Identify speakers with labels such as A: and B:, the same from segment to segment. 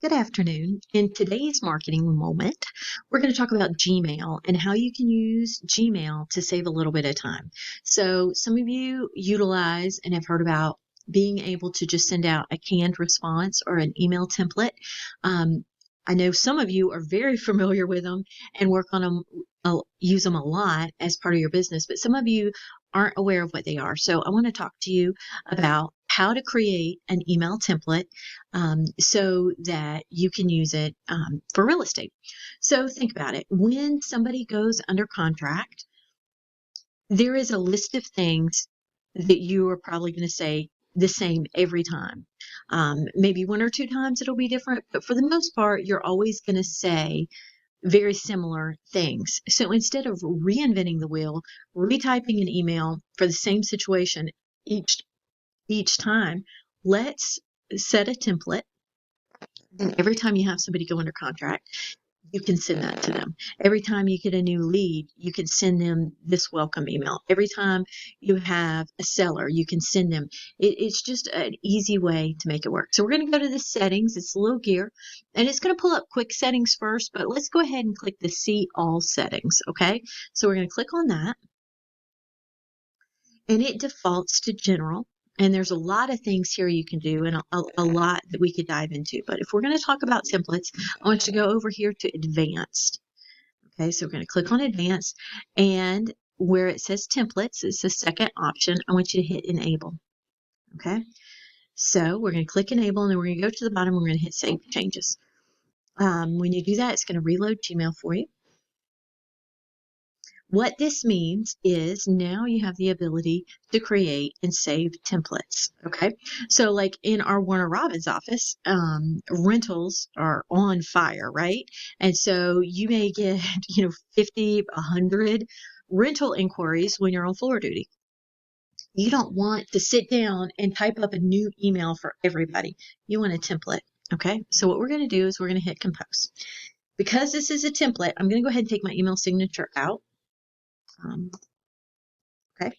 A: Good afternoon. In today's marketing moment, we're going to talk about Gmail and how you can use Gmail to save a little bit of time. So, some of you utilize and have heard about being able to just send out a canned response or an email template. Um, I know some of you are very familiar with them and work on them, use them a lot as part of your business, but some of you aren't aware of what they are. So, I want to talk to you about how to create an email template so that you can use it for real estate. So think about it. When somebody goes under contract, there is a list of things that you are probably going to say the same every time. Maybe one or two times it'll be different, but for the most part, you're always going to say very similar things. So instead of reinventing the wheel, retyping an email for the same situation each each time, let's set a template. And every time you have somebody go under contract, you can send that to them. Every time you get a new lead, you can send them this welcome email. Every time you have a seller, you can send them. It's just an easy way to make it work. So we're going to go to the settings. It's a little gear, and it's going to pull up quick settings first, but let's go ahead and click the see all settings. Okay. So we're going to click on that, and it defaults to general. And there's a lot of things here you can do and a lot that we could dive into. But if we're going to talk about templates, I want you to go over here to advanced. Okay, so we're going to click on advanced, and where it says templates, it's the second option. I want you to hit enable. Okay, so we're going to click enable, and then we're going to go to the bottom. We're going to hit save changes. When you do that, it's going to reload Gmail for you. What this means is now you have the ability to create and save templates. Okay. So like in our Warner Robins office, rentals are on fire, right? And so you may get, 50, 100 rental inquiries when you're on floor duty. You don't want to sit down and type up a new email for everybody. You want a template. Okay. So what we're going to do is we're going to hit compose. Because this is a template, I'm going to go ahead and take my email signature out. Okay,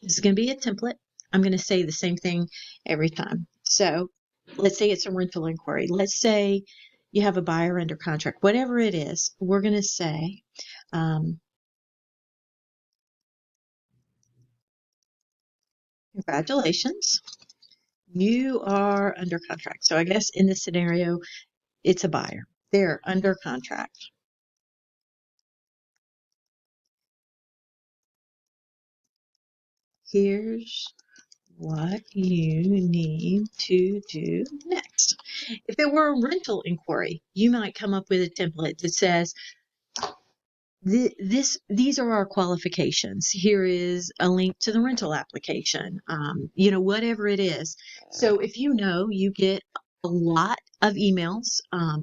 A: this is going to be a template. I'm going to say the same thing every time. So let's say it's a rental inquiry. Let's say you have a buyer under contract. Whatever it is, we're going to say, congratulations, you are under contract. So I guess in this scenario, it's a buyer. They're under contract. Here's what you need to do next. If it were a rental inquiry, you might come up with a template that says, these are our qualifications. Here is a link to the rental application, whatever it is. So if you get a lot of emails,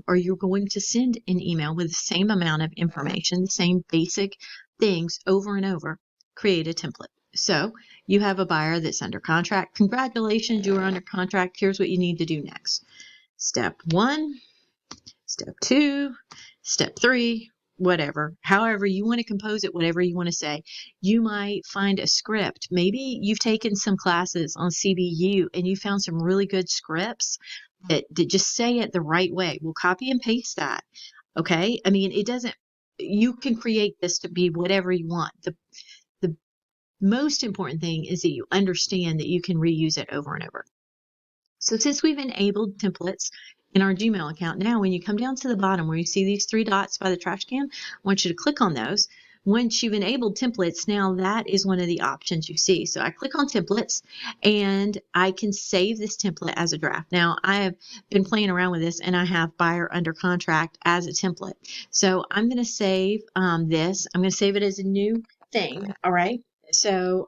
A: or you're going to send an email with the same amount of information, the same basic things over and over, create a template. So you have a buyer that's under contract. Congratulations, you are under contract. Here's what you need to do next. Step 1, step 2, step 3, whatever. However you want to compose it, whatever you want to say. You might find a script. Maybe you've taken some classes on CBU and you found some really good scripts that just say it the right way. We'll copy and paste that. Okay? I mean, you can create this to be whatever you want. The most important thing is that you understand that you can reuse it over and over. So since we've enabled templates in our Gmail account, now when you come down to the bottom where you see these 3 dots by the trash can, I want you to click on those. Once you've enabled templates, now that is one of the options you see. So I click on templates, and I can save this template as a draft. Now I have been playing around with this, and I have buyer under contract as a template. So I'm going to save this. I'm going to save it as a new thing. All right. So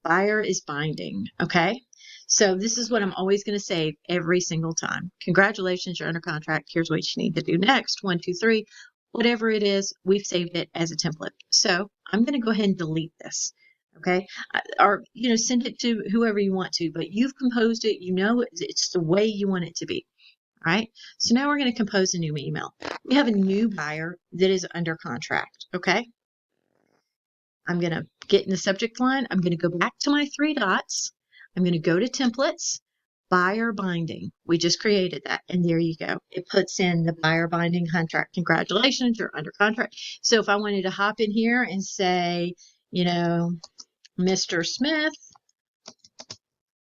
A: buyer is binding. Okay. So this is what I'm always going to save every single time. Congratulations, you're under contract. Here's what you need to do next. 1, 2, 3, whatever it is, we've saved it as a template. So I'm going to go ahead and delete this. Okay. Or, send it to whoever you want to, but you've composed it. It's the way you want it to be. All right. So now we're going to compose a new email. We have a new buyer that is under contract. Okay. I'm going to get in the subject line. I'm going to go back to my three dots. I'm going to go to templates, buyer binding. We just created that. And there you go. It puts in the buyer binding contract. Congratulations, you're under contract. So if I wanted to hop in here and say, Mr. Smith,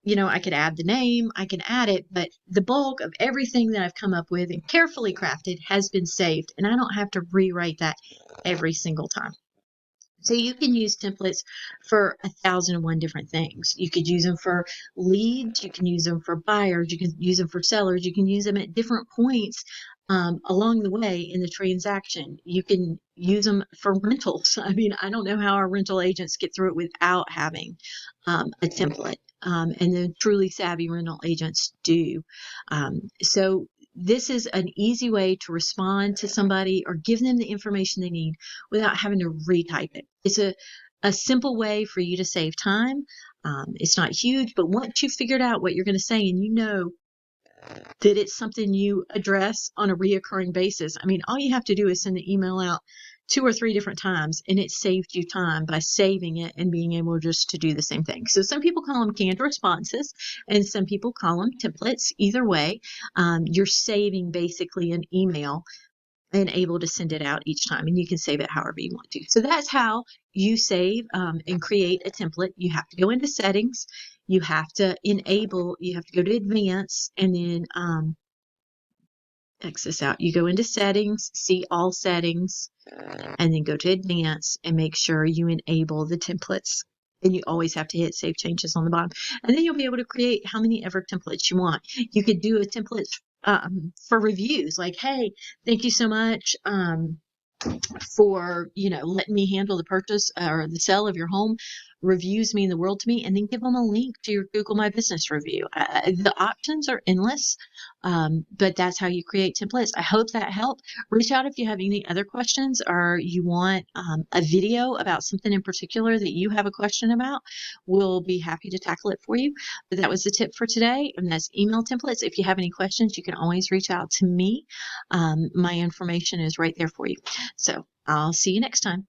A: I could add the name, I can add it, but the bulk of everything that I've come up with and carefully crafted has been saved, and I don't have to rewrite that every single time. So you can use templates for 1,001 different things. You could use them for leads. You can use them for buyers. You can use them for sellers. You can use them at different points along the way in the transaction. You can use them for rentals. I mean, I don't know how our rental agents get through it without having a template. And the truly savvy rental agents do. So this is an easy way to respond to somebody or give them the information they need without having to retype it. It's a simple way for you to save time. It's not huge, but once you've figured out what you're going to say and you know that it's something you address on a reoccurring basis, I mean, all you have to do is send the email out 2 or 3 different times, and it saved you time by saving it and being able just to do the same thing. So some people call them canned responses, and some people call them templates. Either way, you're saving basically an email and able to send it out each time, and you can save it however you want to. So that's how you save and create a template. You have to go into settings, you have to enable, you have to go to advanced, and then X this out. You go into settings, see all settings, and then go to advanced and make sure you enable the templates. And you always have to hit save changes on the bottom. And then you'll be able to create how many ever templates you want. You could do a template for reviews, like, hey, thank you so much for letting me handle the purchase or the sale of your home. Reviews mean the world to me. And then give them a link to your Google My Business review. The options are endless, but that's how you create templates. I hope that helped. Reach out if you have any other questions or you want a video about something in particular that you have a question about. We'll be happy to tackle it for you. But that was the tip for today, and that's email templates. If you have any questions, you can always reach out to me. My information is right there for you. So I'll see you next time.